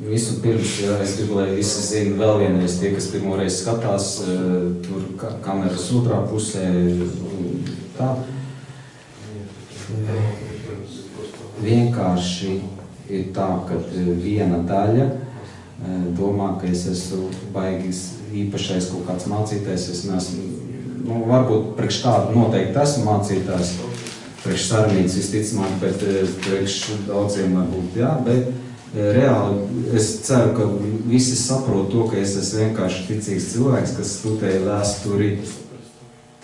Visu pirms, ja, es gribu, lai visi zina vēl vienreiz tie, kas pirmoreiz skatās, tur kameras otrā pusē, tā. Vienkārši ir tā, ka viena daļa domā, ka es esmu baigis īpašais kaut kāds mācītājs, es neesmu, varbūt priekš tādu noteikti esmu mācītājs, priekš sarmītas visticamāk, bet priekš daudziem varbūt, jā, bet reāli es ceru, ka visi saprot to, ka es esmu vienkārši ticīgs cilvēks, kas studēja vēsturi,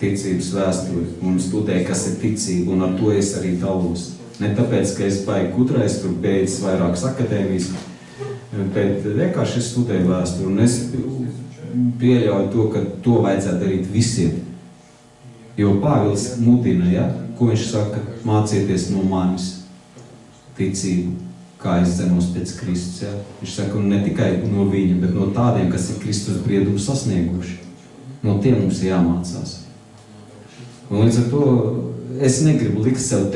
ticības vēsturi, un studēja, kas ir ticība, un ar to es arī dalos. Ne tāpēc, ka es baigi gudrais, tur beidzis vairākas akadēmijas, bet vienkārši es studēju vēsturi, un es pieļauju to, ka to vajadzētu darīt visiem. Jo Pāvils mudina, ja, ko viņš saka, mācieties no manis ticību, kā es dzenos pēc Kristus. Ja. Viņš saka, un ne tikai no viņa, bet no tādiem, kas ir Kristus briedumu sasnieguši. No tiem mums ir jāmācās. Un līdz ar to es negribu likt sev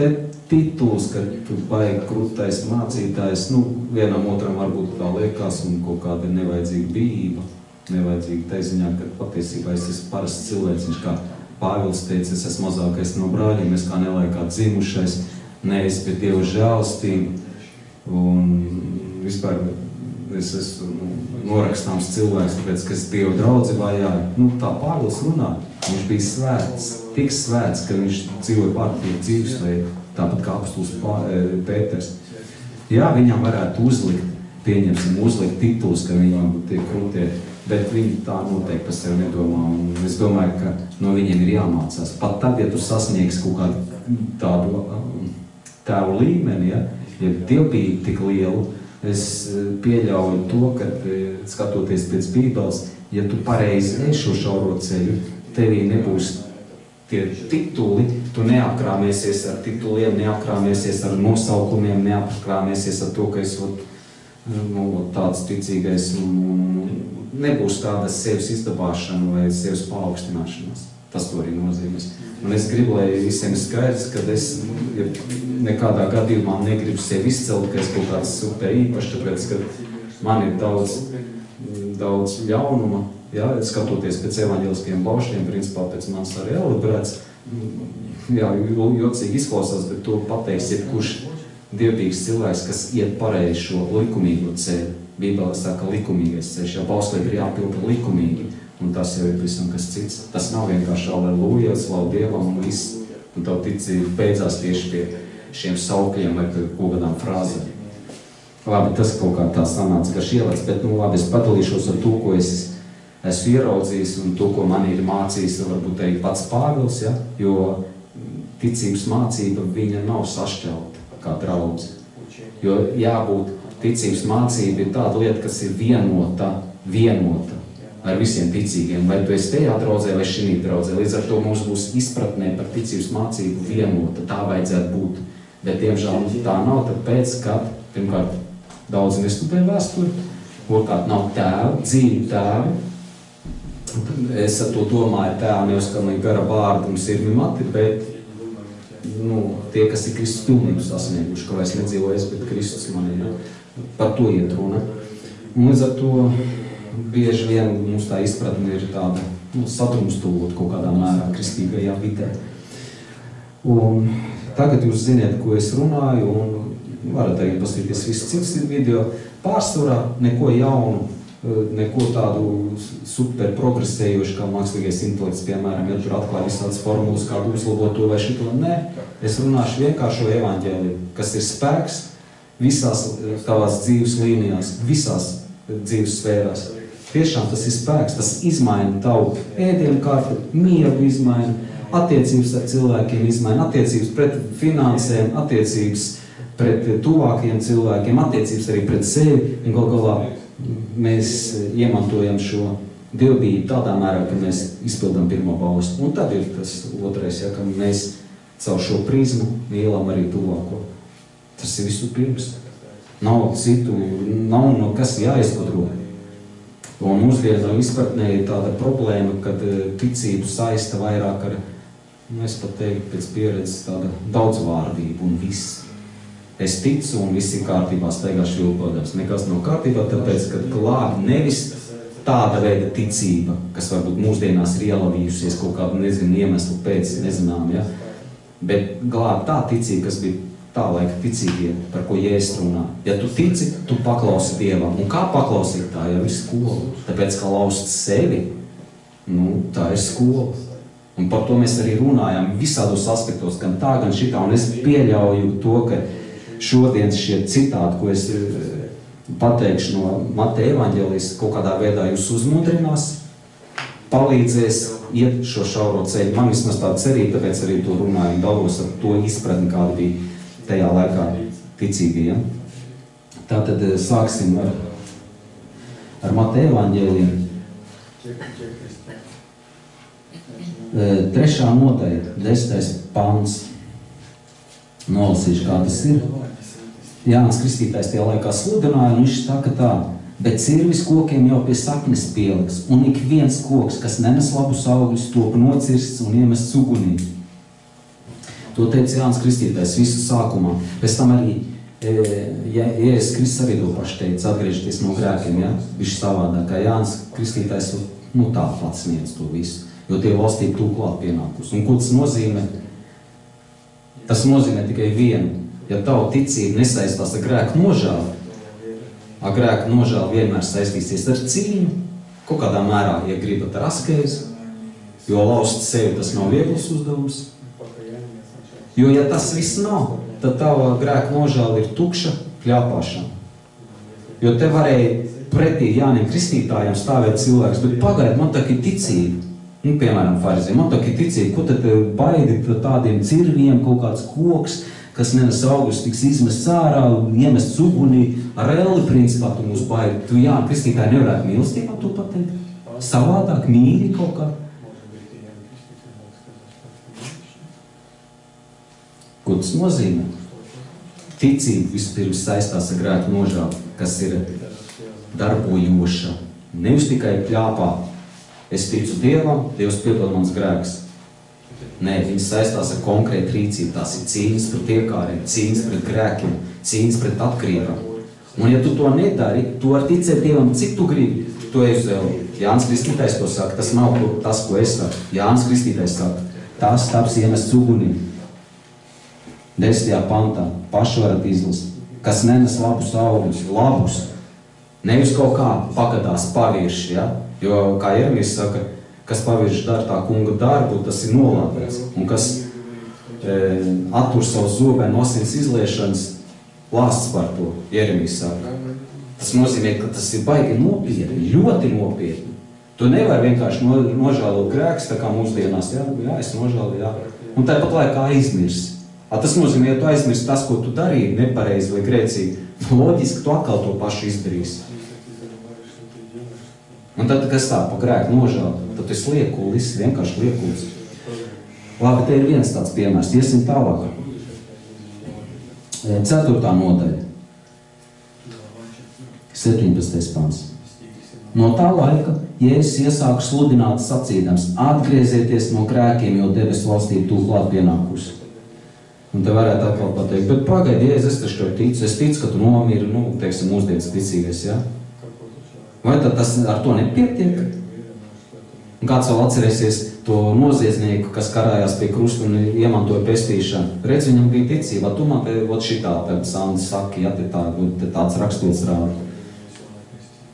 tituls, ka tu baigi krūtais mācītājs, vienam otram varbūt tā liekas un kaut kāda nevajadzīga bijība, nevajadzīga taiziņā, ka patiesībā es esmu parasts cilvēks, viņš kā Pāvils teica, es esmu mazākais no brāļiem, es kā nelaikā dzimušais, nevis pie Dieva žēlastību, un vispār es esmu norakstāms cilvēks, tāpēc, ka es Dievu draudzi vajāju. Tā Pāvils runā, viņš bija svēts, tik svēts, ka viņš dzīvoja pārtīgu dzīvesveidu, tāpat kā apostols Pēters. Jā, viņam varētu uzlikt tituls, ka viņam tiek krūtie, bet viņi tā noteikti par sevi nedomā, un es domāju, ka no viņiem ir jāmācās. Pat tad, ja tu sasniegs kaut kādu tādu tēvu līmeni, ja dievbijību tik lielu, es pieļauju to, ka, skatoties pēc Bībeles, ja tu pareizi ej šo šauro ceļu, tevī nebūs tie tituli, tu neapkrāmiesies ar tituliem, neapkrāmiesies ar nosaukumiem, neapkrāmiesies ar to, ka es tāds ticīgais, nebūs tāda sevis izdabāšana vai sevis paaugstināšanās. Tas to arī nozīmēs. Un es gribu, lai visiem ir skaidrs, ka es nekādā gadījumā negribu sevi izcelt, ka es kaut kāds super īpašs, tāpēc, ka man ir daudz ļaunuma, ja, skatoties pēc evaņģeliskajiem baušļiem, principā pēc manis arī elibrēts. Jā, jocīgi izklausās, bet to pateiks jebkurš dievbijīgs cilvēks, kas iet pareizi šo likumīgo ceļu. Bībelē saka likumīgais ceļš, ja bauslība ir jāpilda likumīgi, un tas jau ir visam kas cits. Tas nav vienkārši aleluja, slavu Dievam un viss, un tavu ticība beidzās tieši pie šiem saukļiem vai pie kaut kādām frāzēm. Labi, tas kaut kā tā sanāca, ka ielēc, bet labi, es padalīšos ar to, ko es esmu ieraudzījis un to, ko man ir mācījis, varbūt arī pats Pāvils, ja? Jo ticības mācība viņa nav sašķelta kā draudze. Jo jābūt ticības mācība ir tāda lieta, kas ir vienota ar visiem ticīgiem. Vai tu esi tajā draudzē vai šī draudzē. Līdz ar to mums būs izpratnē par ticības mācību vienota. Tā vajadzētu būt. Bet, diemžēl, tā nav tāpēc, ka, pirmkārt, daudz nestudē vēsturi, otrkārt nav tēvi, dzīvi tēvi. Es ar to domāju tēvi nevis kā gara vārdu un sirmi mati, bet tie, kas ir Kristus pilnību sasnieguši, ka vairs nedzīvo es, bet Kristus manī. Par to iet runa. Un līdz ar to bieži vien mums tā izpratne ir tāda sadrumstalot kaut kādā mērā kristīgajā vidē. Un tagad jūs ziniet, ko es runāju, un varat arī paskatīties visus citus video. Pārsvarā neko jaunu, neko tādu super progresējošu, kā mākslīgais intelekts, piemēram, ja tur atklāja visādas formulas, kādu uzlabot to vai šito. Nē, es runāšu vienkāršo evaņģēliju, kas ir spēks visās tavās dzīves līnijās, visās dzīves sfērās. Tiešām tas ir spēks, tas izmaina tavu ēdienu kārtu, mieru izmaina, attiecības ar cilvēkiem izmaina, attiecības pret finansēm, attiecības pret tuvākajiem cilvēkiem, attiecības arī pret sevi, un galā mēs iemantojam šo dievbijību tādā mērā, ka mēs izpildām pirmo baustu. Un tad ir tas otrais, ja, ka mēs caur šo prizmu mīlam arī tuvāko. Tas ir visu pirms. Nav citu, nav no kas jāizgudro. Un mūsdienu izpratnē ir tāda problēma, kad ticību saista vairāk ar, es pat teiktu pēc pieredzes, tāda daudzvārdību un viss. es ticu un viss ir kārtībā, staigāšu vilkodams. Nekas nav kārtībā, tāpēc, ka glābi nevis tāda veida ticība, kas varbūt mūsdienās ir ielavījusies kaut kādu, nezinu, iemeslu pēc, nezinām, ja? Bet glābi tā ticība, kas bija tā laika ticīgie, par ko Jēzus runā. Ja tu tici, tu paklausi Dievam. Un kā paklausīt, tā jau ir skola. Tāpēc, ka lauzt sevi, tā ir skola. Un par to mēs arī runājam visādos aspektos, gan tā, gan šitā. Un es pieļauju to, ka šodien šie citāti, ko es pateikšu no Mateja evaņģēlijas, kaut kādā veidā jūs uzmundrinās, palīdzēs iet šo šauro ceļu. Man vismaz tāda cerība, tāpēc arī to runāju, dalos ar to izpratni, kāda bija tajā laikā ticīgajiem. Tātad sāksim ar Mateja evaņģēliju. 3. nodaļa, 10. pants. Nolasīšu, kā tas ir. Jānis Kristītājs tajā laikā sludināja, un viņš saka tā: bet cirvis kokiem jau pie saknes pieliks, un ik viens koks, kas nenes labus augļus, top nocirsts un iemests ugunī. To teica Jānis Kristītājs visu sākumā. Pēc tam arī Jēzus Kristus arī to pašu teica, atgriežoties no grēkiem, ja? Viņš savādāk, kā Jānis Kristītājs tā pats sniedz to visu, jo tie valstība tūk klāt pienākus. Un ko tas nozīmē? Tas nozīmē tikai vienu. Ja tavu ticība nesaistās ar grēku nožēlu, ar grēku nožēlu vienmēr saistīsies ar cīņu, kaut kādā mērā, ja gribat ar askēzi, jo lauzt sevi tas nav viegls uzdevums. Jo, ja tas viss nav, tad tava grēka nožēla ir tukša kļāpāšana. Jo te varēja pretī Jānim Kristītājam stāvēt cilvēks, bet pagaid, man tā ir ticība. Piemēram, farizēm, man tā ir ticība, ko tad baidi tādiem cirviem, kaut kāds koks, kas nenes augļus, tiks izmests ārā, iemests ugunī, ar elli principā tu mūs baidi. Tu Jāni Kristītāji nevarētu mīlestībā to pateikt? Savādāk mīļi kaut kā? Ko tas nozīmē? Ticība vispirms saistās ar grēku nožēlu, kas ir darbojoša. Nevis tikai pļāpā. Es ticu Dievam, Dievs piedod mans grēks. Nē, viņas saistās ar konkrētu rīcību. Tās ir cīņas pret iekāriem, cīņas pret grēkiem, cīņas pret atkarībām. Un ja tu to nedari, tu vari ticēt Dievam, cik tu gribi. To Jānis Kristītājs to saka, tas nav tas, ko es saku. Jānis Kristītājs saka, tās taps iemests ugunī. 10. pantā, paši varat izlasīt, kas nenes labus augļus, labus, nevis kaut kā pagadās pavirši, ja? Jo, kā Jeremijs saka, kas pavirši dara tā kunga darbu, tas ir nolādēts, un kas attur savu zobēnu no asins izliešanas, lāsts par to, Jeremijs saka. Tas nozīmē, ka tas ir baigi nopietni, ļoti nopietni. Tu nevari vienkārši nožēlot grēkus, tā kā mūsdienās, jā, es nožēloju, jā. Un tāpat laikā aizmirsi. Tas nozīmē, ja tu aizmirsti tas, ko tu darīji, nepareizi vai grēcīgi, loģiski tu atkal to pašu izdarīsi. Un tad, kas tā pa grēku nožēlu, tad tu esi liekulis, vienkārši liekulis. Labi, te ir viens tāds piemērs, iesim tālāk. 4. nodaļa, 17. pants. No tā laika Jēzus iesāka sludināt sacīdams: atgriezieties no grēkiem, jo debesu valstība tūk klāt pienākusi. Un te varētu atkal pateikt, bet pagaidi, Jēzus, es taču ticu, es ticu, ka tu nomiri, teiksim, mūsdienas ticīgais, ja? Vai tad tas ar to nepietiek? Un kāds vēl atcerēsies to noziedznieku, kas karājās pie krusta un iemantoja pestīšanu? Redz, viņam bija ticība, tu man te šitā, tad Sandis saki, ja te tāds rakstīts rāda.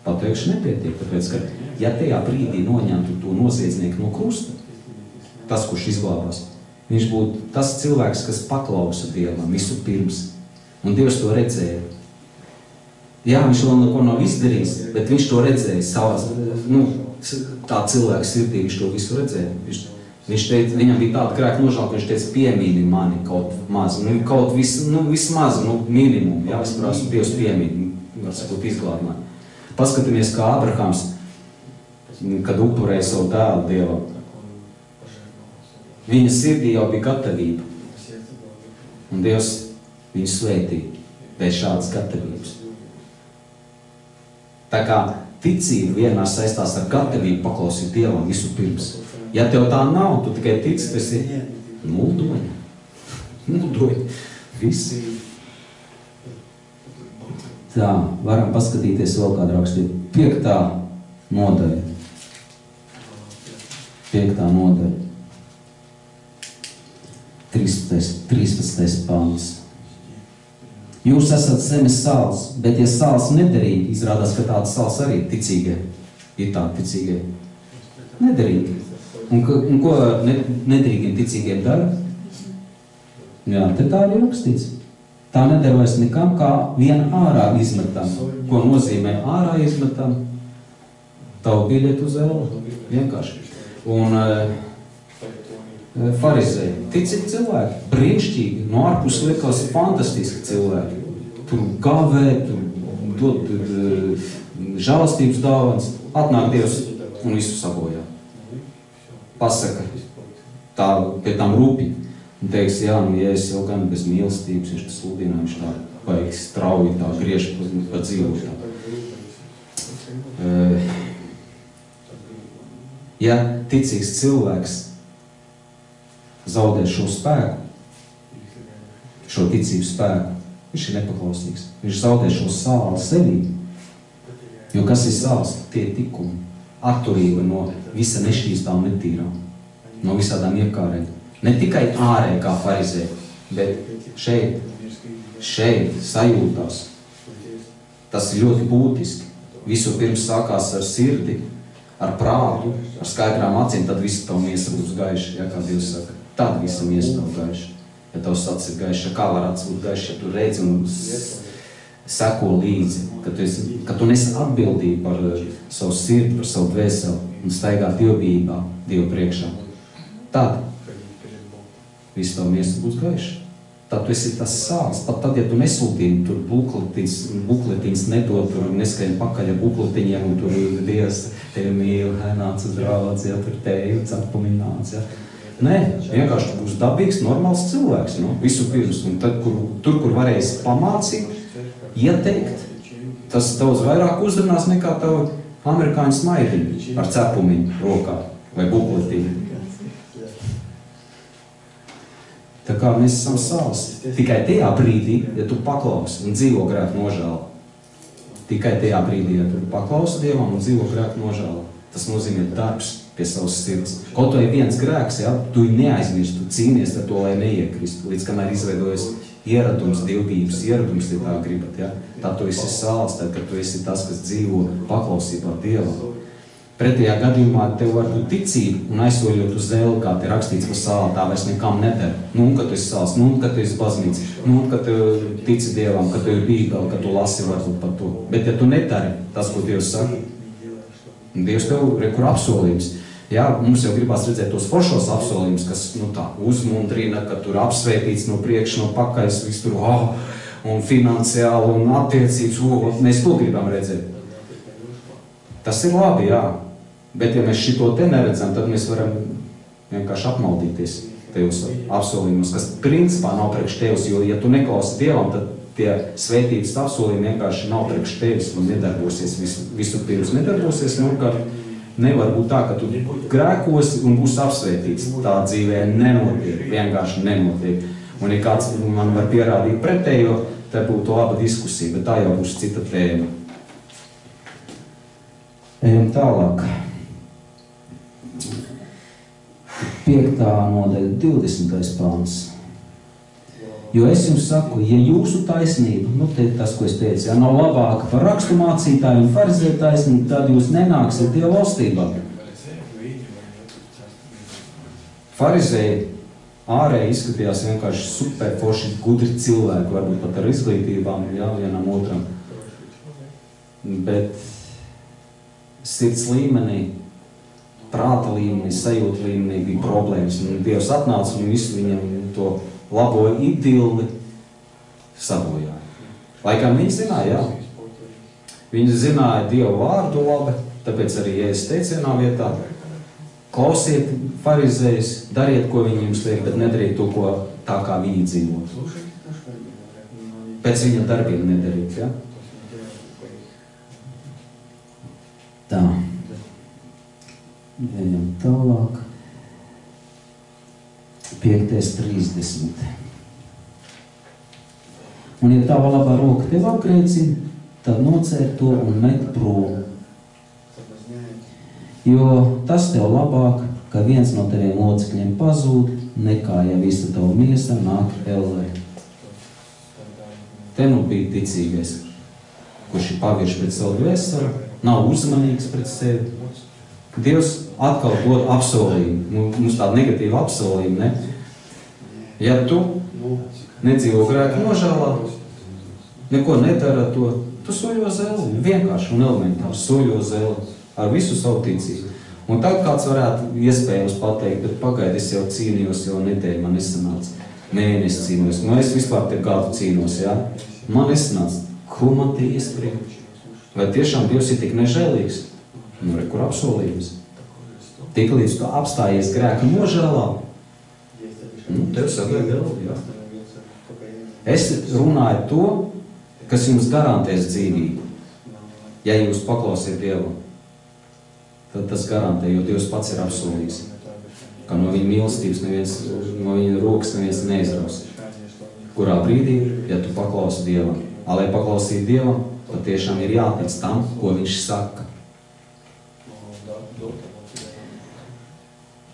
Pateikšu nepietiek, tāpēc, ka ja tajā brīdī noņemtu to noziedznieku no krusta, tas, kurš izglābās, viņš būtu tas cilvēks, kas paklausa Dievam visu pirms. Un Dievs to redzēja. Jā, viņš vēl neko nav izdarījis, bet viņš to redzēja savās, tā cilvēka sirdī, viņš to visu redzēja. Viņš teica, viņam bija tāda grēka nožēla, ka viņš teica, piemīli mani kaut maz, kaut vismaz, minimumu, jā, es prasu, Dievs piemīli, var sakot, izglāb mani. Paskatāmies, kā Abrahams, kad upurēja savu dēlu Dievam. Viņa sirdī jau bija gatavība. Un Dievs viņu svētīja pēc šādas gatavības. Tā kā ticība vienmēr saistās ar gatavību paklausīt Dievam visu pirms. Ja tev tā nav, tu tikai tici, tas ir muldoņa. Viss. Tā, varam paskatīties vēl kādu rakstību. 5. nodaļa. 5. nodaļa. 13. pāns. Jūs esat zemes sāls, bet ja sāls nederīgi, izrādās, ka tāda sāls arī ticīgie. Ir tādi ticīgie. Nederīgi. Un ko nederīgiem ticīgiem dara? Jā, te tā ir rakstīts. Tā nederēs nekam, kā viena ārā izmetam. Ko nozīmē ārā izmetam? Tavu biļetu uz ellu. Vienkārši. Un farizēji, ticīgi cilvēki, brīnišķīgi, no ārpus liekas fantastiski cilvēki. Tur gavē, tur dod žēlastības dāvans, atnāk Dievs un visu sabojā. Pasaka, tā pie tam rūpi, un teiks, jā, nu, ja es jau gan bez mīlestības, viņš sludina, viņš tā vajag strauji tā griež pa dzīvot tā. Ja ticīgs cilvēks zaudē šo spēku, šo ticību spēku, viņš ir nepaklausīgs. Viņš zaudē šo sāli sevī. Jo kas ir sāls? Tie ir tikumi. Atturība no visa nešķīstām netīrām. No visādām iekārēm. Ne tikai ārē kā farizē, bet šeit sajūtās. Tas ir ļoti būtiski. Visu pirms sākās ar sirdi, ar prātu, ar skaidrām acīm, tad visa tavu miesa būs gaiša, ja, kā Dievs saka. Tad visa miesa tavu gaiša. Ja tavs acis ir gaiša, kā var acis būt gaiša, ja tu redzi un seko līdzi, ka tu nesi atbildību par savu sirdi, par savu dvēseli un staigā dievbijībā, Dievu priekšā. Tad visa tavu miesa būs gaiša. Tad tu esi tas sāls. Pat tad, ja tu nesūtīni, tur bukletiņas nedod, tur neskrien pakaļ ar bukletiņiem, un tur Dievs tevi mīl, nāc uz draudz, ja tur tevi atpamināts, ja. Nē, vienkārši tu būs dabīgs, normāls cilvēks, no, visu pirms. Un tad, kur varēsi pamācīt, ieteikt, tas daudz vairāk uzrunās nekā tavu amerikāņu smaidiņu ar cepumiņu rokā vai bukletiņu. Tā kā mēs esam sāls. Tikai tajā brīdī, ja tu paklausi un dzīvo grēku nožēlu. Tikai tajā brīdī, ja tu paklausi Dievam un dzīvo grēku nožēlu. Tas nozīmē darbs pie savas sirds. Kaut vai viens grēks, ja, tu neaizmirst, tu cīnies ar to, lai neiekrist, līdz kamēr izveidojas ieradums, dievbības ieradums, ja tā gribat. Ja. Tad tu esi sāls, tad, kad tu esi tas, kas dzīvo paklausībā Dievam. Pretējā gadījumā tev var būt ticība un aizsoļot uz zeli, kā te rakstīts pa sāli, tā vairs nekam neder. Nu, kad tu esi sāls, nu, kad tu esi baznīca, nu, kad tu tici Dievam, kad tu ir bībeli, kad tu lasi varbūt par to. Bet ja tu nedari tas, ko Dievs saka, Dievs tev rekur apsolījums. Jā, mums jau gribās redzēt tos foršos apsolījumus, kas, nu, tā uzmundrina, ka tur apsvētīts no priekš, no pakaļas, viss tur, un finansiāli, un attiecības, mēs to gribam redzēt. Tas ir labi, jā. Bet, ja mēs šito te neredzam, tad mēs varam vienkārši apmaldīties Tevs apsolījumus, kas principā nav priekš Tevs, jo, ja tu neklausi Dievam, tad tie svētības apsolījumi vienkārši nav priekš Tevis un nedarbosies, visu pirms nedarbosies, un ka nevar būt tā, ka tu grēkosi un būs apsvētīts. Tā dzīvē nenotiek, vienkārši nenotiek. Un, ja kāds man var pierādīt pretējo, te būtu laba diskusija, bet tā jau būs cita tēma. Ejam tālāk. 5. nodaļa, 20. pāns. Jo es jums saku, ja jūsu taisnība, nu te tas, ko es teicu, ja nav labāka par rakstu mācītāju un farizēju taisnību, tad jūs nenāksiet Dieva valstībā. Farizēji ārēji izskatījās vienkārši super forši gudri cilvēki, varbūt pat ar izglītībām, jā, vienam otram. Bet sirds līmenī, prāta līmenī, sajūta līmenī bija problēmas. Un Dievs atnāca un visu viņam to labo idilli sabojāja. Lai kā viņi zināja, jā. Viņi zināja Dievu vārdu labi, tāpēc arī Jēzus teicienā vietā. Klausiet farizējus, dariet, ko viņi jums liek, bet nedariet to, ko tā kā viņi dzīvo. Pēc viņa darbiem nedarīt, jā. Tā. Ejam tālāk. 5.30. Un ja tava labā roka tev apgrēcina, tad nocēr to un met prom. Jo tas tev labāk, ka viens no teviem locekļiem pazūd, nekā ja visa tava miesa nāk ellē. Te nu bija ticīgais, kurš ir pavirš pret savu dvēseli, nav uzmanīgs pret sevi. Dievs atkal dod apsolījumu, mums tāda negatīva apsolījuma, ne? Ja tu nedzīvo grēku nožēlā, neko nedara to, tu soļo zeli, vienkārši un elementāri soļo zeli ar visu savu ticību. Un tad kāds varētu iespējams pateikt, bet pagaidi, es jau cīnījos, jau nedēļu man nesanāca. Mēnesi cīnījos, es vispār te gadu cīnos, jā? Man nesanāca, ko man te iespriekt? Vai tiešām Dievs ir tik nežēlīgs? Kur apsolījums? Tik līdz tu apstājies grēka nožēlā, tev sagāja vēl, jā. Es runāju to, kas jums garantēs dzīvību. Ja jūs paklausiet Dievu, tad tas garantē, jo Dievs pats ir apsolījis, ka no viņa mīlestības neviens, no viņa rokas neviens neizraus. Kurā brīdī, ja tu paklausi Dievam, lai paklausītu Dievam, tad tiešām ir jātic tam, ko viņš saka.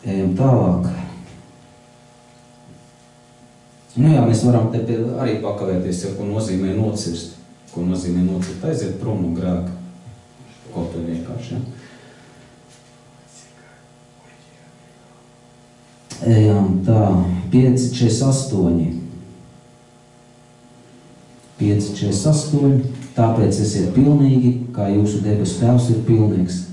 Ejam tālāk. Mēs varam te arī pakavēties, ko nozīmē nocirst. Ko nozīmē nocirst? Aiziet prom no grēka. Kaut vai vienkārši, ja? Ejam tā, 5.48. 5.48. Tāpēc esiet pilnīgi, kā jūsu debesu Tēvs ir pilnīgs.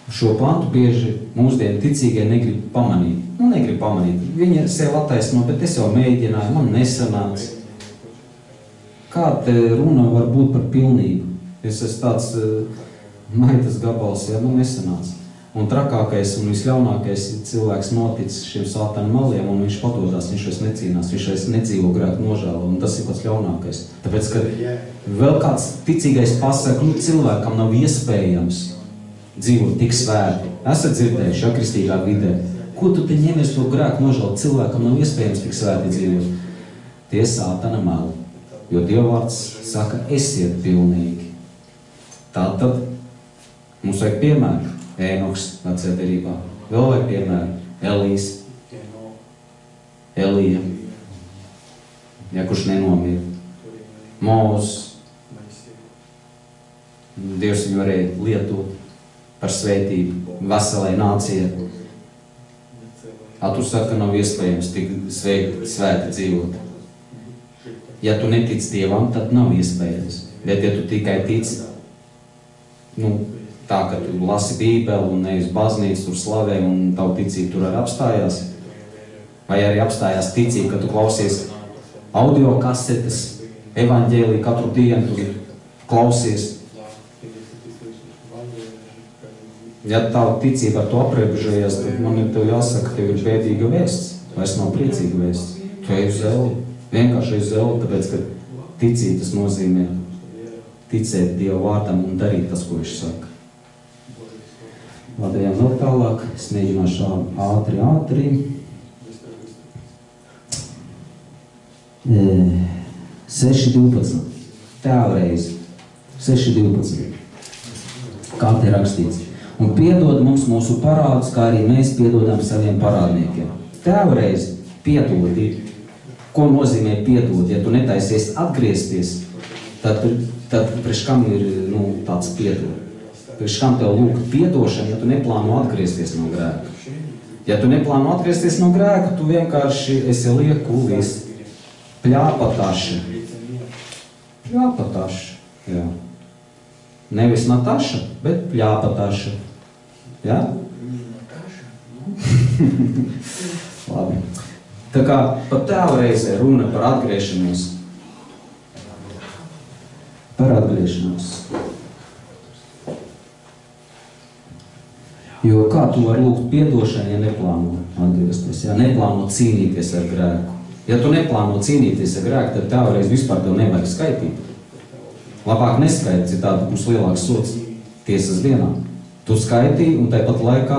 Šo pantu bieži mūsdienu ticīgie negrib pamanīt. Negrib pamanīt. Viņi sev attaisno, bet es jau mēģināju, man nesanāca. Kāda runa var būt par pilnību? Es esmu tāds maitas gabals, ja man nesanāca. Un trakākais un visļaunākais cilvēks notic šiem sātana maliem, un viņš padodās, viņš vairs necīnās, viņš vairs nedzīvo grēku nožēlu, un tas ir pats ļaunākais. Tāpēc, ka vēl kāds ticīgais pasaka, cilvēkam nav iespējams dzīvot tik svēti. Esat dzirdējuši, ja, kristīgā vidē. Ko tu te ņemies to grēku nožēlu? Cilvēkam nav iespējams tik svēti dzīvot. Tie sātana meli. Jo Dievvārds saka, esiet pilnīgi. Tātad mums vajag piemēru. Ēnoks vecajā derībā. Vēl vajag piemēru. Elijas. Elija. Ja kurš nenomir. Mūzes. Dievs viņu varēja lietot par svētību veselai nācijai. Tu saki, ka nav iespējams tik svēti dzīvot. Ja tu netic Dievam, tad nav iespējams. Bet ja tu tikai tici, tā, ka tu lasi Bībeli un nevis baznīcu, tur slavē un tavu ticību tur arī apstājās, vai arī apstājās ticība, ka tu klausies audio kasetes, evaņģēliju katru dienu, tu klausies. Ja tavu ticība ar to aprebežojies, tad man ir tev jāsaka, tev ir bēdīga vēsts, vairs nav priecīga vēsts. Tu ej uz zeli, vienkārši ej uz zeli, tāpēc, ka ticība tas nozīmē ticēt Dieva vārdam un darīt tas, ko viņš saka. Labi, ejam vēl tālāk, es mēģināšu ātri. 6.12. Tēvreiz. 6.12. Kā te rakstīts? Un piedod mums mūsu parādus, kā arī mēs piedodam saviem parādniekiem. Tēvreiz piedodi. Ko nozīmē piedod? Ja tu netaisies atgriezties, tad priekš kam ir tāds piedod? Priekš kam tev lūgt piedošanu, ja tu neplāno atgriezties no grēka? Ja tu neplāno atgriezties no grēka, tu vienkārši esi liekulis, pļāpataši. Pļāpataši, jā. Nevis Nataša, bet pļāpataša. Jā? Labi. Tā kā pat tēvreizē runa par atgriešanos. Par atgriešanos. Jo kā tu vari lūgt piedošanu, ja neplāno atgriezties, ja neplāno cīnīties ar grēku. Ja tu neplāno cīnīties ar grēku, tad tēvreiz vispār tev nevajag skaitīt. Labāk neskaiti, citādi būs lielāks sots tiesas dienā. Tu skaitīji un tāpat laikā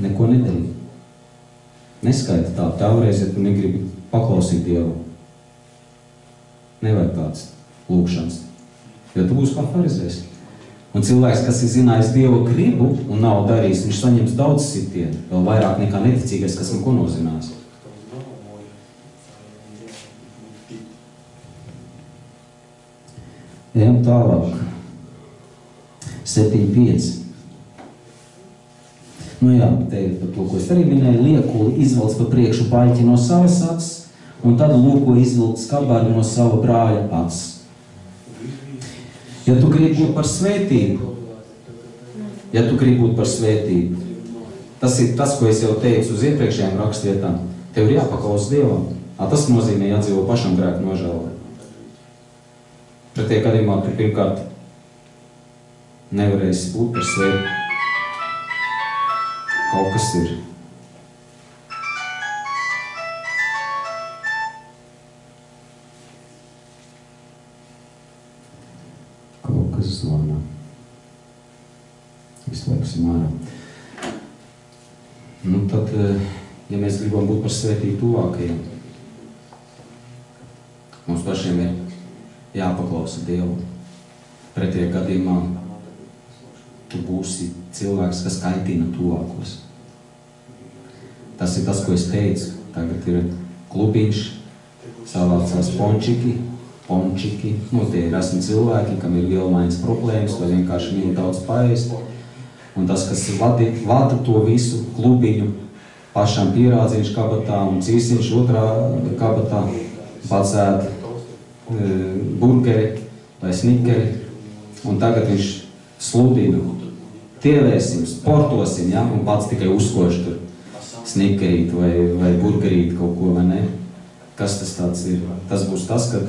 neko nedarīji. Neskaiti tā, tēvreiz, ja tu negribi paklausīt Dievu. Nevajag tāds. lūkšanas. Jo tu būsi kā farizējs. Un cilvēks, kas ir zinājis Dieva gribu un nav darījis, viņš saņems daudz sitienu, vēl vairāk nekā neticīgais, kas neko nav zinājis. Ejam tālāk. 7.5. Nu jā, te ir par to, ko es arī minēju, liekuli izvelc pa priekšu baļķi no savas acis, un tad lūko izvilkt skabari no sava brāļa acis. Ja tu gribi būt par svētību, tas ir tas, ko es jau teicu uz iepriekšējām rakstvietām, tev ir jāpaklaus Dievam. Tas nozīmē jādzīvo pašam grēku nožēlē. Pretie gadījumā, tu pirmkārt nevarēsi būt par svētību. Kaut kas ir. Kaut kas zvana. Izslēgsim ārā. Nu tad, ja mēs gribam būt par svētību tuvākajiem, mums pašiem ir jāpaklausa Dievu. Pretie gadījumā tu būsi cilvēks, kas kaitina tuvākos. Tas ir tas, ko es teicu. Tagad ir klubiņš, savācās pončiki. Tie ir esmi cilvēki, kam ir lielmaiņas problēmas, vai vienkārši mīl daudz paēst. Un tas, kas vada to visu klubiņu, pašam pierādziņš kabatā un cīsiņš otrā kabatā, pats ēd burgeri vai snikeri. Un tagad viņš sludina. Tievēsim, sportosim, ja? Un pats tikai uzkoš tur snikerīt vai burgerīt kaut ko, vai ne? Kas tas tāds ir? Tas būs tas, kad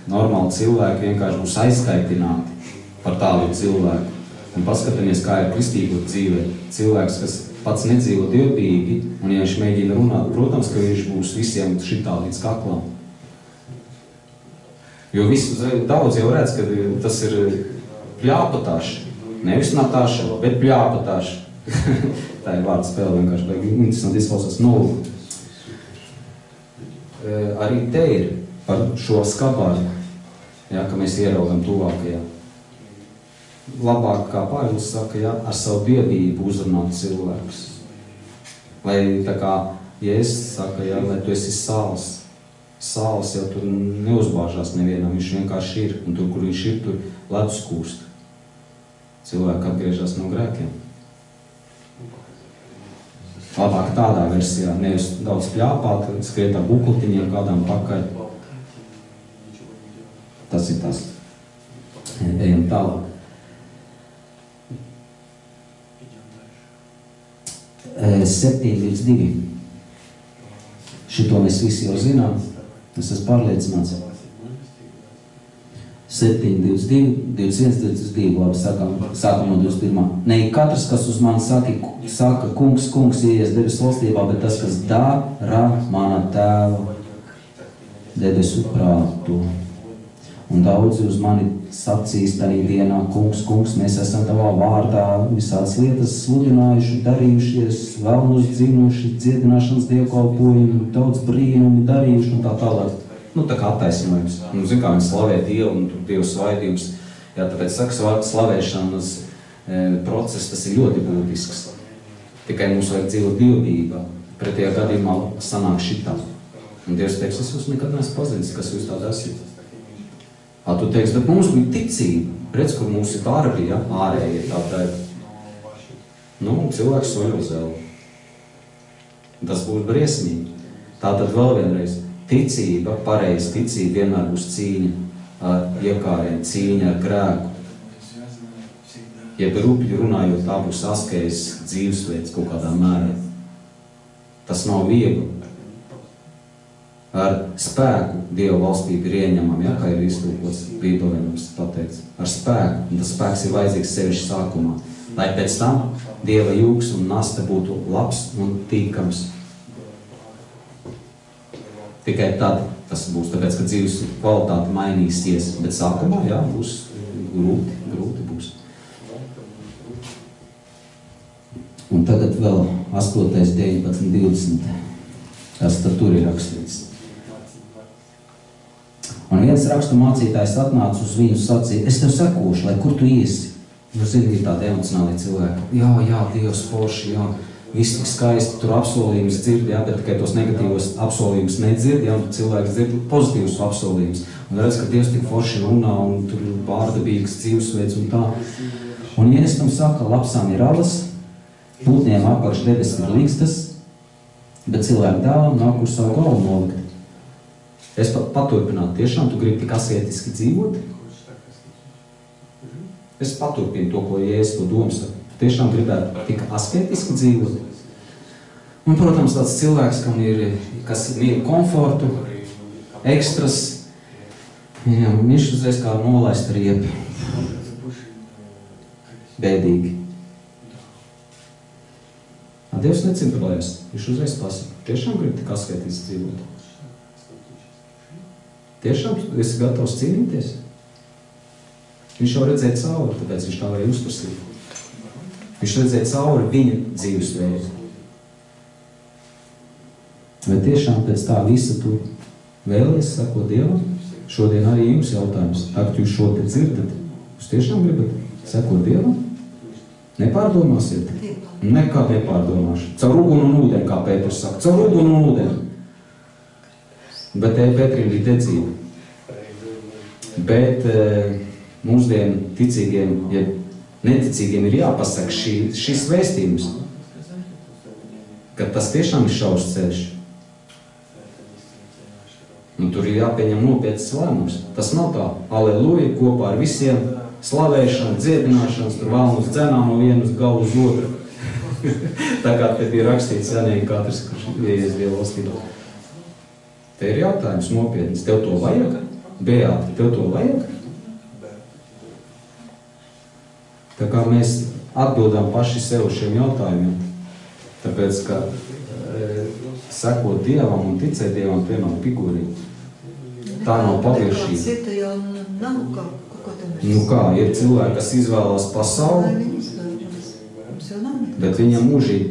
normāli cilvēki vienkārši būs aizskaitināti par tādu cilvēku. Un paskatāmies, kā ir kristīgo dzīve. Cilvēks, kas pats nedzīvo dievbijīgi, un ja viņš mēģina runāt, protams, ka viņš būs visiem šitā līdz kaklam. Jo daudz jau redz, ka tas ir pļāpatāši. Nevis natāša, bet pļāpatāša. Tā ir vārds spēle vienkārši, vai interesanti izklausās nolūku. Arī te ir par šo skabāri, ja, ka mēs ieraugam tuvākajā. Labāk, kā Pāvils saka, ja, ar savu dievību uzrunāt cilvēkus. Lai tā kā Jēzus saka, ja, lai tu esi sāls. Sāls jau tur neuzbāžās nevienam, viņš vienkārši ir. Un tur, kur viņš ir, tur ledus kūst. Cilvēki atgriežas no grēkiem. Labāk tādā versijā, nevis daudz pļāpāt, skriet ar bukletiņiem kādām pakaļ. Tas ir tas. Ejam tālāk. 7.22. Šito mēs visi jau zinām. Es esmu pārliecināts. 7.22, 21.22, labi, sākam no 21. Ne katrs, kas uz mani saka, kungs, ieies debesu valstībā, bet tas, kas dara mana tēva debesu prātu. Un daudzi uz mani sacīs tādā dienā, kungs, mēs esam tavā vārdā visādas lietas sludinājuši, darījušies, vēlnos dzinuši, dziedināšanas dievkalpojumu, daudz brīnumi darījuši un tā tālāk. Nu, tā kā attaisnojums. Nu, zin, kā viņi slavē Dievu un Dievu svaidības. Jā, tāpēc saka, slavēšanas process, tas ir ļoti būtisks. Tikai mums vajag dzīvot dievbijībā. Pretējā gadījumā sanāk šitā. Un Dievs teiks, es jūs nekad neesmu pazinis, kas jūs tāda esat. Tu teiks, bet mums bija ticība. Redz, kur mums ir darbi, ja? Ārēji tāda. Nu, cilvēks soļo zelu. Tas būs briesmīgi. Tātad vēl vienreiz. Ticība, pareiza ticība vienmēr būs cīņa ar iekāriem, cīņa ar grēku. Jeb rupji runājot, tā būs askējas dzīvesveids kaut kādā mērā. Tas nav viegli. Ar spēku Dieva valstība ir ieņemama, ja, kā ir iztūkots Bībelē mums pateikts. Ar spēku, un tas spēks ir vajadzīgs sevišķi sākumā. Lai pēc tam Dieva jūks un nasta būtu labs un tīkams. Tikai tad tas būs, tāpēc, ka dzīves kvalitāte mainīsies, bet sākumā, jā, būs grūti būs. Un tagad vēl 8, 19, 20. Tas tad tur ir rakstīts. Un viens rakstu mācītājs atnāca uz viņu sacīja, es tev sekošu, lai kur tu iesi. Zini, ir tādi emocionāli cilvēki. Jā, Dievs forši, jā. Viss tik skaisti, tur apsolījumus dzird, jā, bet tikai tos negatīvos apsolījumus nedzird, jā, un cilvēks dzird pozitīvus apsolījumus. Un redz, ka Dievs tik forši runā, un tur pārdabīgs dzīvesveids un tā. Un Jēzus tam saka, lapsām ir alas, pūtniem apakš debesis ir līgstas, bet cilvēku dēlam nav kur savu galvu nolikt. Es paturpinātu, tiešām tu gribi tik asketiski dzīvot? Es paturpinu to, ko Jēzus to domu saka. Tiešām gribētu tik asketiski dzīvot. Un, protams, tāds cilvēks, kas ir komfortu, ekstras, viņš uzreiz kā nolaist riepi. Bēdīgi. Dievs necimprolēs. Viņš uzreiz pasaka, tiešām grib tik asketiski dzīvot. Tiešām esi gatavs cīnīties. Viņš jau redzēja cauri, tāpēc viņš tā varēja uzprasīt. Viņš redzēja cauri viņa dzīvesveidu. Vai tiešām pēc tā visa tu vēlies sakot Dievam? Šodien arī jums jautājums. Tā, ka jūs šo te dzirdat, jūs tiešām gribat sakot Dievam? Nepārdomāsiet? Nekad nepārdomāšu. Caur uguni un ūdeni, kā Pēters saka. Caur uguni un ūdeni. Bet Pētrim bija dedzība. Bet mūsdienu ticīgiem, ja neticīgiem ir jāpasaka šis vēstījums, ka tas tiešām ir šaurs ceļš. Un tur ir jāpieņem nopietnas lēmums. Tas nav tā, aleluja, kopā ar visiem, slavēšana, dziedināšanas, tur valnus dzenā no vienas galu uz otru. Tā kā te bija rakstīts, jānīgi katrs, kurš ieies Dieva valstībā. Te ir jautājums nopietnas. Tev to vajag? Beāti, tev to vajag? Tā kā mēs atbildām paši sev šiem jautājumiem, tāpēc, ka sekot Dievam un ticēt Dievam, tie nav figūrīgi. Tā nav paviršība. Nu kā, ir cilvēki, kas izvēlās pasauli, bet viņam mūžīgi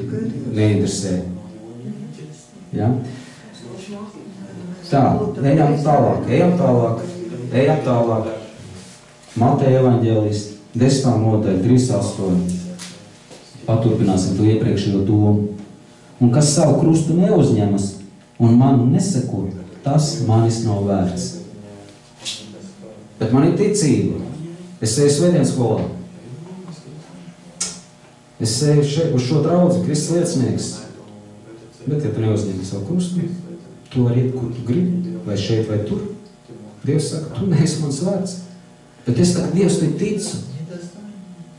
neinteresē. Ja? Tā, ejam tālāk. Mateja evaņģēlijs. 10. nodaļa, 3:8. Paturpināsim to iepriekšējo domu. Un kas savu krustu neuzņemas un manu neseko, tas manis nav vērts. Bet man ir ticība. Es eju svētdienas skolā. Es eju uz šo draudzi, Kristus liecinieks. Bet, ja tu neuzņemi savu krustu, tu vari iet, kur tu gribi, vai šeit, vai tur. Dievs saka, tu neesi mans vērts. Bet es tā, Dievs, tu ticu.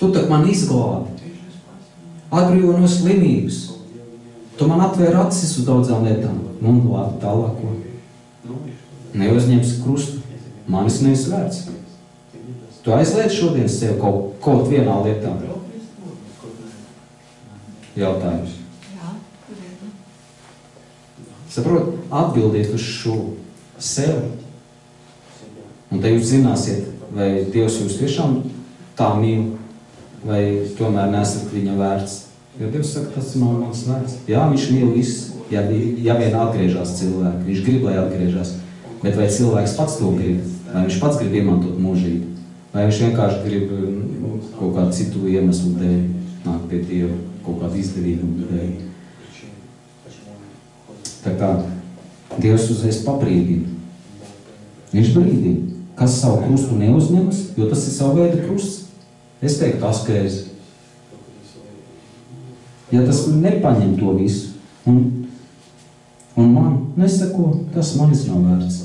Tu tak man izglābi, atbrīvo no slimības. Tu man atvēri acis uz daudzām lietām. Nu, labi, tālāko. Neuzņemsi krustu. Manis neesi vērts. Tu aizliec šodien sev kaut vienā lietā. Jautājums. Saprot, atbildiet uz šo sev. Un te jūs zināsiet, vai Dievs jūs tiešām tā mīl, vai tomēr nesat viņa vērts. Jo Dievs saka, tas nav mans vērts. Jā, viņš mīl visu, ja vien atgriežās cilvēki. Viņš grib, lai atgriežās. Bet vai cilvēks pats to grib? Vai viņš pats grib iemantot mūžību? Vai viņš vienkārši grib kaut kādu citu iemeslu dēļ nāk pie Dieva, kaut kādu izdevīgumu dēļ? Tā kā Dievs uzreiz pabrīdina. Viņš brīdina, kas savu krustu neuzņemas, jo tas ir savu veidu krusts. Es teiktu askezes. Ja tas nepaņem to visu un man nesako, tas manis nav vērts.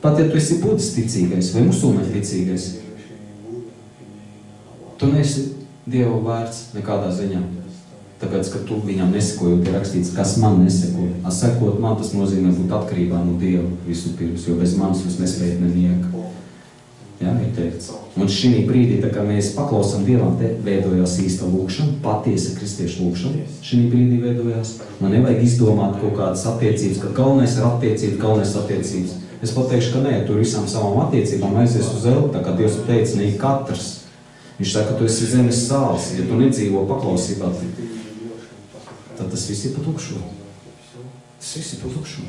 Pat ja tu esi budis ticīgais vai musulmaņu ticīgais, tu neesi Dieva vērts nekādā ziņā. Tāpēc, ka tu viņam neseko, jo te rakstīts, kas man neseko. Sekot man, tas nozīmē būt atkarībā no Dieva visu pirms, jo bez manis jūs nespējat nenieka. Ja, ir teikts. Un šī brīdī, tā kā mēs paklausām Dievam, te veidojās īsta lūkšana, patiesa kristiešu lūkšana. Šī brīdī veidojās. Man nevajag izdomāt kaut kādas attiecības, ka galvenais ir attiecības. Es pateikšu, ka nē, tur visām savām attiecībām aizies uz elpu, tā kā Dievs teica, ne katrs. Viņš saka, ka tu esi zemes sāls, ja tu nedzīvo paklausībā, tad tas viss ir pa tukšu. Tas viss ir pa tukšu.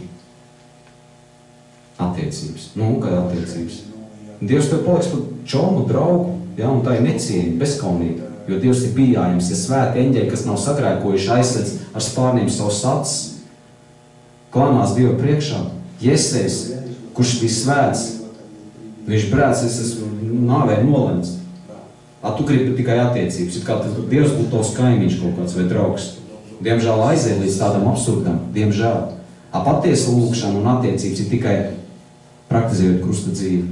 Attiecības. Nu, kā attiecības. Dievs tev paliks par čomu, draugu, ja, un tā ir necieņa, bezkaunīga. Jo Dievs ir pieejams, ja svēti eņģeļi, kas nav sagrēkojuši, aizsedz ar spārniem savus acis, klanās Dievu priekšā. Jesejs, kurš bija svēts, viņš brēc, es esmu nāvē nolemts. Tu gribi tikai attiecības, it kā Dievs būtu tavs kaimiņš kaut kāds vai draugs. Diemžēl aiziet līdz tādam absurdam, diemžēl. Patiesa lūkšana un attiecības ir tikai praktizējot krusta dzīvi.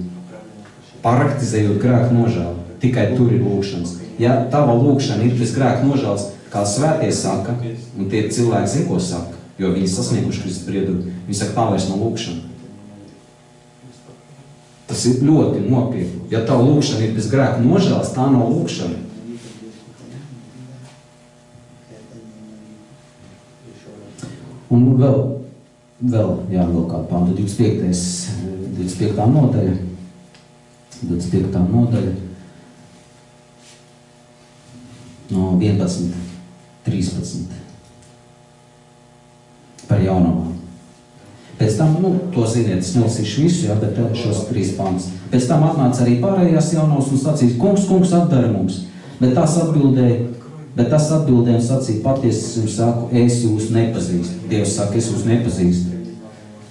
Praktizējot grēku nožēlu. Tikai tur ir lūkšanas. Ja tava lūkšana ir bez grēku nožēlas, kā svētie saka, un tie cilvēki zin, ko saka, jo viņi sasnieguši Kristus briedumu, viņi saka, tā vairs nav lūkšana. Tas ir ļoti nopietni. Ja tava lūkšana ir bez grēku nožēlas, tā nav lūkšana. Un vēl kādu pāntu, 25. nodaļa. 25. nodaļa. No 11.13. Par jaunavām. Pēc tam, to ziniet, es nelasīšu visu, jā, bet šos 3 pāntus. Pēc tam atnāca arī pārējās jaunavas un sacīs, kungs, atdara mums. Bet tas atbildēja un sacīja, patiesi es jums saku, es jūs nepazīstu. Dievs saka, es jūs nepazīstu.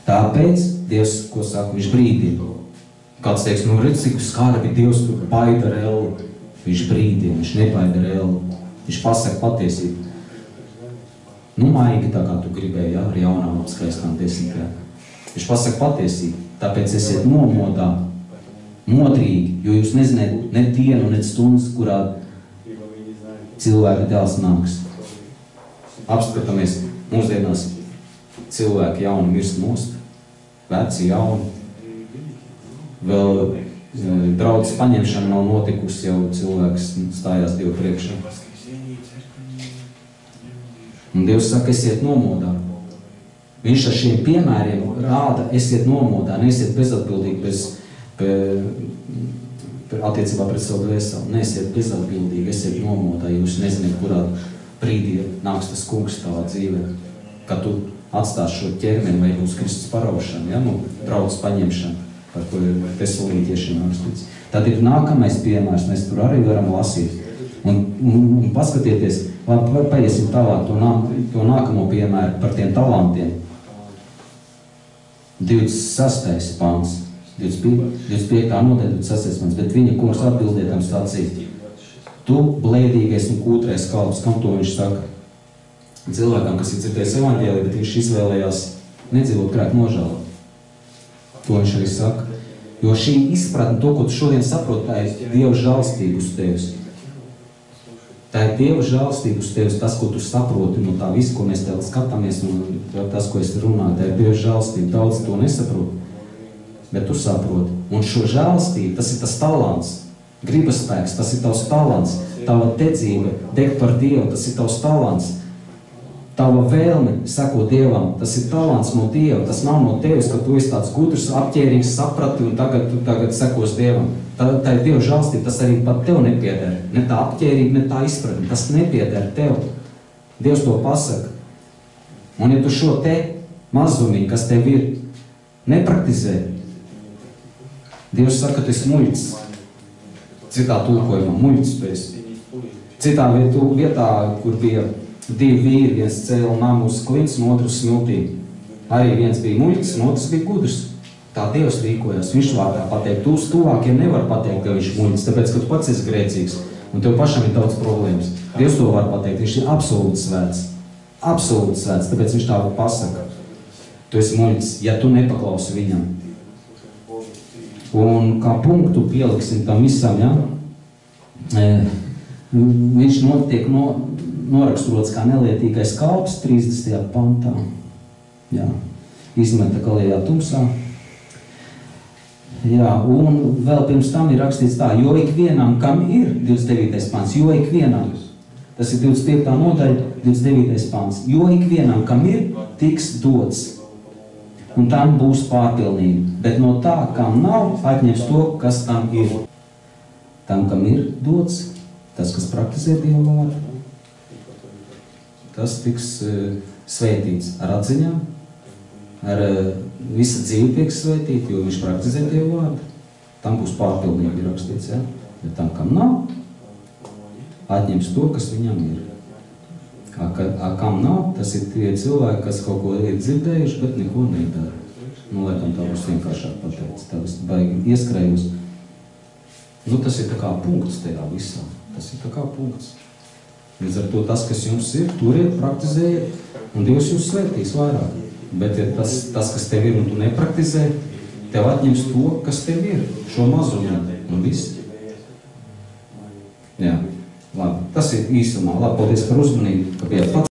Tāpēc Dievs, ko saka, viņš brīdina. Kāds teiks, redz, cik skarbi Dievs tur baida ar elli. Viņš brīdina, viņš nebaida ar elli. Viņš pasaka patiesību. Maigi tā kā tu gribēji, jā, ar jaunām apskaistām desmitiem. Viņš pasaka patiesību. Tāpēc esiet nomodā, modrīgi, jo jūs nezināt ne dienu, ne stundas, kurā cilvēka dēls nāks. Apskatāmies, mūsdienās cilvēki jauni mirst nost, veci jauni. Vēl draudzes paņemšana nav notikusi, jau cilvēks stājās Dievu priekšā. Un Dievs saka, esiet nomodā. Viņš ar šiem piemēriem rāda, esiet nomodā, neesiet bezatbildīgi attiecībā pret savu dvēseli. Neesiet bezatbildīgi, esiet nomodā, jūs nezināt, kurā brīdī nāks tas kungs tavā dzīvē. Kad tu atstās šo ķermeni vai būs Kristus paraušana, ja? Draudzes paņemšana, par ko ir Tesaloniķiešiem rakstīts. Tad ir nākamais piemērs, mēs tur arī varam lasīt. Un paskatieties, paiesim tālāk to nākamo piemēru par tiem talantiem. 26. pāns, 25. nodaļa, 26. pāns, bet viņa kungs atbildētam sacīja, tu blēdīgais un kūtrais kalps, kam to viņš saka? Cilvēkam, kas ir dzirdējis evaņģēliju, bet viņš izvēlējās nedzīvot grēku nožēlu. To viņš arī saka. Jo šī izpratne, to, ko tu šodien saproti, tā ir Dieva žēlstība uz tevis. Tā ir Dieva žēlstība uz tevis, tas, ko tu saproti no tā visu, ko mēs tev skatāmies, un tas, ko es runāju, tā ir Dieva žēlstība. Daudz to nesaprot, bet tu saproti. Un šo žēlstību, tas ir tas talants, gribaspēks, tas ir tavs talants, tava dedzība, degt par Dievu, tas ir tavs talants. Tava vēlme seko Dievam, tas ir talants no Dieva, tas nav no tevis, ka tu esi tāds gudrs, apķērīgs, saprati un tagad sekos Dievam. Tā ir Dieva žēlstība, tas arī pat tev nepieder. Ne tā apķērība, ne tā izpratne, tas nepieder tev. Dievs to pasaka. Un ja tu šo te mazumiņu, kas tev ir, nepraktizē, Dievs saka, ka tu esi muļķis. Citā tulkojumā, muļķis tu esi. Citā vietā, kur bija 2 vīri, viens cēla namu uz klints un otrs smiltī. Arī viens bija muļķis un otrs bija gudrs. Tā Dievs rīkojas. Viņš vārdā pateikt, tu uz tuvākiem nevar pateikt, ka viņš muļķis, tāpēc, ka tu pats esi grēcīgs un tev pašam ir daudz problēmas. Dievs to var pateikt, viņš ir absolūti svēts. Absolūti svēts, tāpēc viņš tā pasaka. Tu esi muļķis, ja tu nepaklausi viņam. Un kā punktu pieliksim tam visam, ja? Viņš tiek noraksturots kā nelietīgais kalps 30. pantā. Jā. Izmeta galējā tumsā. Jā, un vēl pirms tam ir rakstīts tā, jo ikvienam, kam ir 29. pants, jo ikvienam, tas ir 25. nodaļa, 29. pants, jo ikvienam, kam ir, tiks dots, un tam būs pārpilnība, bet no tā, kam nav, atņems to, kas tam ir. Tam, kam ir dots, tas, kas praktizē Dieva vārdu, tas tiks svētīts ar atziņām, ar visa dzīve tiek svētīta, jo viņš praktizē Dievu vārdu. Tam būs pārpilnīgi rakstīts, ja? Bet tam, kam nav, atņems to, kas viņam ir. Kam nav, tas ir tie cilvēki, kas kaut ko ir dzirdējuši, bet neko nedara. Nu, laikam tā būs vienkāršāk pateicis, tā būs baigi ieskrējus. Nu, tas ir tā kā punkts tajā visā. Tas ir tā kā punkts. Līdz ar to tas, kas jums ir, turiet, praktizējiet, un Dievs jūs svētīs vairāk. Bet ja tas, kas tev ir un tu nepraktizē, tev atņems to, kas tev ir, šo mazumu, un viss. Jā, labi. Tas ir īsumā. Labi, paldies par uzmanību, ka bijāt pats.